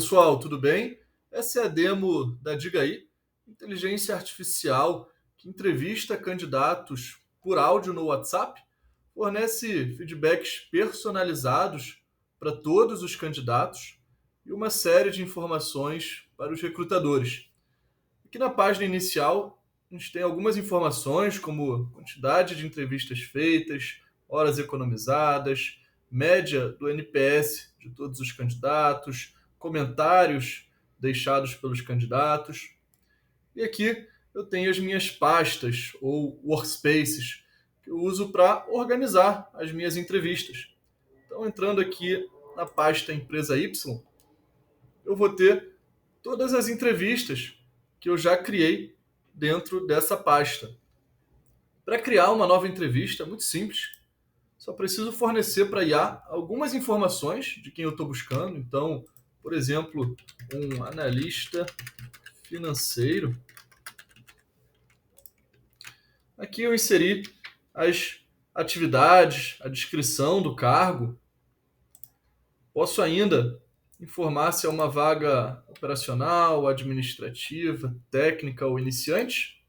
pessoal, tudo bem? Essa é a demo da Digaí, inteligência artificial que entrevista candidatos por áudio no WhatsApp, fornece feedbacks personalizados para todos os candidatos e uma série de informações para os recrutadores. Aqui na página inicial, a gente tem algumas informações como quantidade de entrevistas feitas, horas economizadas, média do NPS de todos os candidatos, comentários deixados pelos candidatos. E aqui eu tenho as minhas pastas ou workspaces que eu uso para organizar as minhas entrevistas. Então, entrando aqui na pasta Empresa Y, eu vou ter todas as entrevistas que eu já criei dentro dessa pasta. Para criar uma nova entrevista, é muito simples. Só preciso fornecer para a IA algumas informações de quem eu estou buscando. Então, por exemplo, um analista financeiro. Aqui eu inseri as atividades, a descrição do cargo. Posso ainda informar se é uma vaga operacional, administrativa, técnica ou iniciante.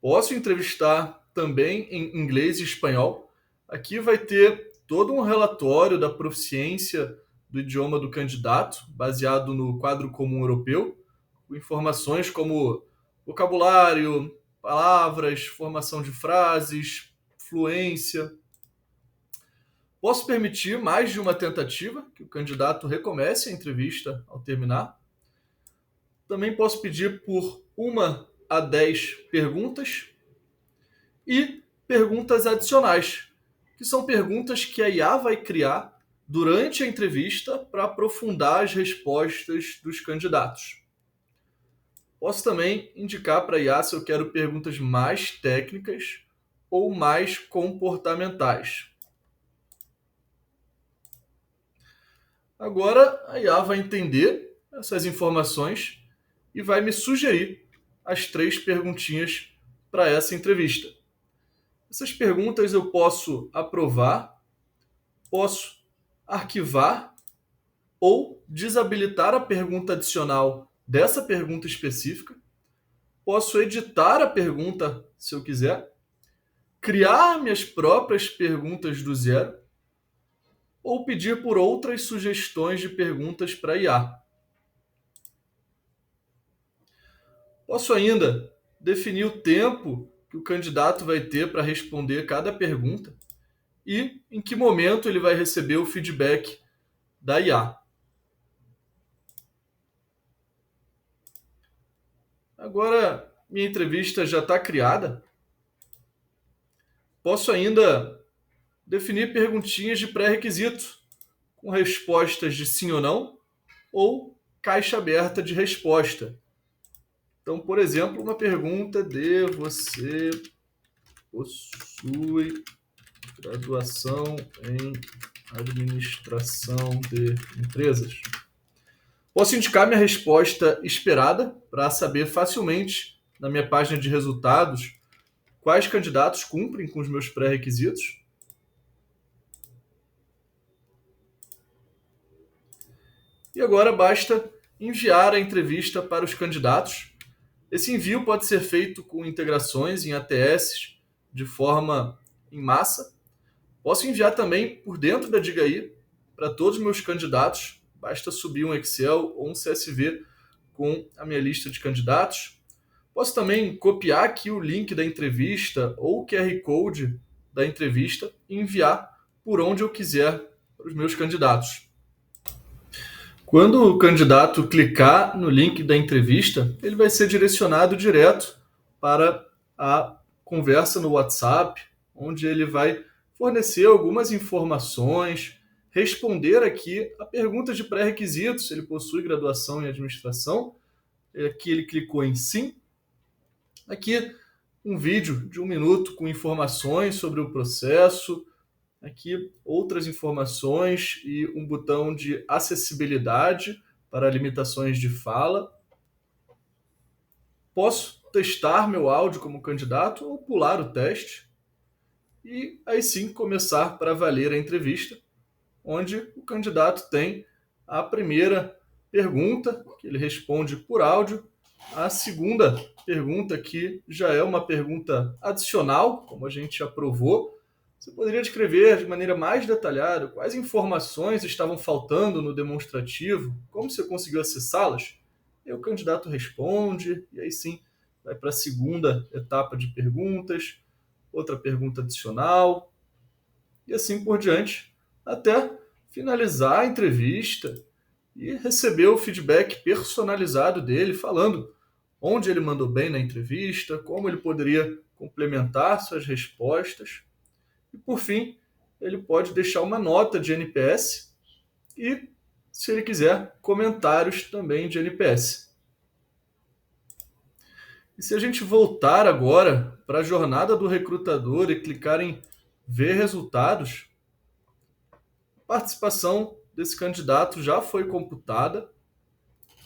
Posso entrevistar também em inglês e espanhol. Aqui vai ter todo um relatório da proficiência do idioma do candidato, baseado no quadro comum europeu, com informações como vocabulário, palavras, formação de frases, fluência. Posso permitir mais de uma tentativa, que o candidato recomece a entrevista ao terminar. Também posso pedir por 1 a 10 perguntas e perguntas adicionais, que são perguntas que a IA vai criar durante a entrevista para aprofundar as respostas dos candidatos. Posso também indicar para a IA se eu quero perguntas mais técnicas ou mais comportamentais. Agora a IA vai entender essas informações e vai me sugerir as 3 perguntinhas para essa entrevista. Essas perguntas eu posso aprovar, posso arquivar ou desabilitar a pergunta adicional dessa pergunta específica. Posso editar a pergunta se eu quiser, criar minhas próprias perguntas do zero ou pedir por outras sugestões de perguntas para a IA. Posso ainda definir o tempo que o candidato vai ter para responder cada pergunta e em que momento ele vai receber o feedback da IA. Agora, minha entrevista já está criada. Posso ainda definir perguntinhas de pré-requisito, com respostas de sim ou caixa aberta de resposta. Então, por exemplo, uma pergunta de você possui graduação em administração de empresas? Posso indicar minha resposta esperada para saber facilmente na minha página de resultados quais candidatos cumprem com os meus pré-requisitos. E agora basta enviar a entrevista para os candidatos. Esse envio pode ser feito com integrações em ATS de forma em massa. Posso enviar também por dentro da Digaí para todos os meus candidatos. Basta subir um Excel ou um CSV com a minha lista de candidatos. Posso também copiar aqui o link da entrevista ou o QR Code da entrevista e enviar por onde eu quiser para os meus candidatos. Quando o candidato clicar no link da entrevista, ele vai ser direcionado direto para a conversa no WhatsApp, onde ele vai fornecer algumas informações, responder aqui a perguntas de pré-requisitos, se ele possui graduação em administração. Aqui ele clicou em sim. Aqui um vídeo de 1 minuto com informações sobre o processo. Aqui outras informações e um botão de acessibilidade para limitações de fala. Posso testar meu áudio como candidato ou pular o teste. E aí sim começar para valer a entrevista, onde o candidato tem a primeira pergunta, que ele responde por áudio, a segunda pergunta, que já é uma pergunta adicional, como a gente aprovou. Você poderia descrever de maneira mais detalhada quais informações estavam faltando no demonstrativo, como você conseguiu acessá-las? E o candidato responde, e aí sim vai para a segunda etapa de perguntas, outra pergunta adicional, e assim por diante, até finalizar a entrevista e receber o feedback personalizado dele, falando onde ele mandou bem na entrevista, como ele poderia complementar suas respostas. E, por fim, ele pode deixar uma nota de NPS e, se ele quiser, comentários também de NPS. E se a gente voltar agora para a jornada do recrutador e clicar em ver resultados, a participação desse candidato já foi computada.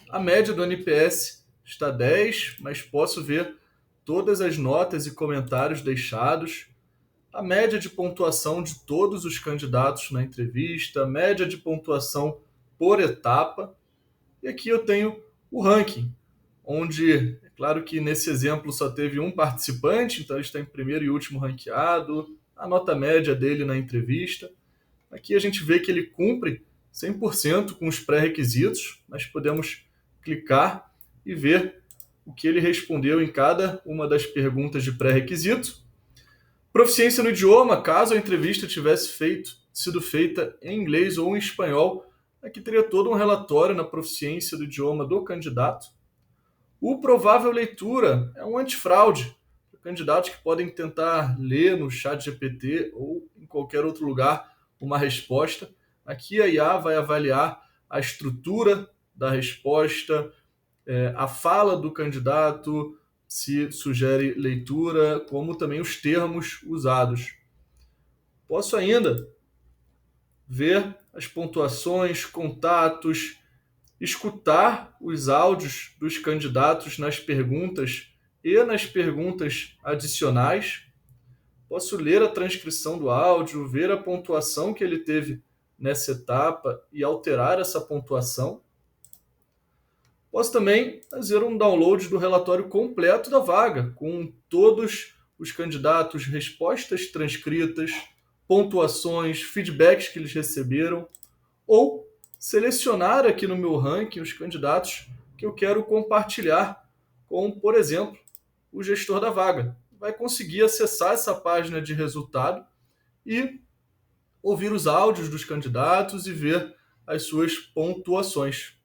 A média do NPS está 10, mas posso ver todas as notas e comentários deixados, a média de pontuação de todos os candidatos na entrevista, a média de pontuação por etapa. E aqui eu tenho o ranking, onde, é claro que nesse exemplo só teve um participante, então ele está em primeiro e último ranqueado, a nota média dele na entrevista. Aqui a gente vê que ele cumpre 100% com os pré-requisitos, mas podemos clicar e ver o que ele respondeu em cada uma das perguntas de pré-requisito. Proficiência no idioma, caso a entrevista tivesse sido feita em inglês ou em espanhol, aqui teria todo um relatório na proficiência do idioma do candidato. O provável leitura é um antifraude, para candidatos que podem tentar ler no chat GPT ou em qualquer outro lugar uma resposta. Aqui a IA vai avaliar a estrutura da resposta, a fala do candidato, se sugere leitura, como também os termos usados. Posso ainda ver as pontuações, contatos, escutar os áudios dos candidatos nas perguntas e nas perguntas adicionais. Posso ler a transcrição do áudio, ver a pontuação que ele teve nessa etapa e alterar essa pontuação. Posso também fazer um download do relatório completo da vaga, com todos os candidatos, respostas transcritas, pontuações, feedbacks que eles receberam, ou selecionar aqui no meu ranking os candidatos que eu quero compartilhar com, por exemplo, o gestor da vaga. Vai conseguir acessar essa página de resultado e ouvir os áudios dos candidatos e ver as suas pontuações.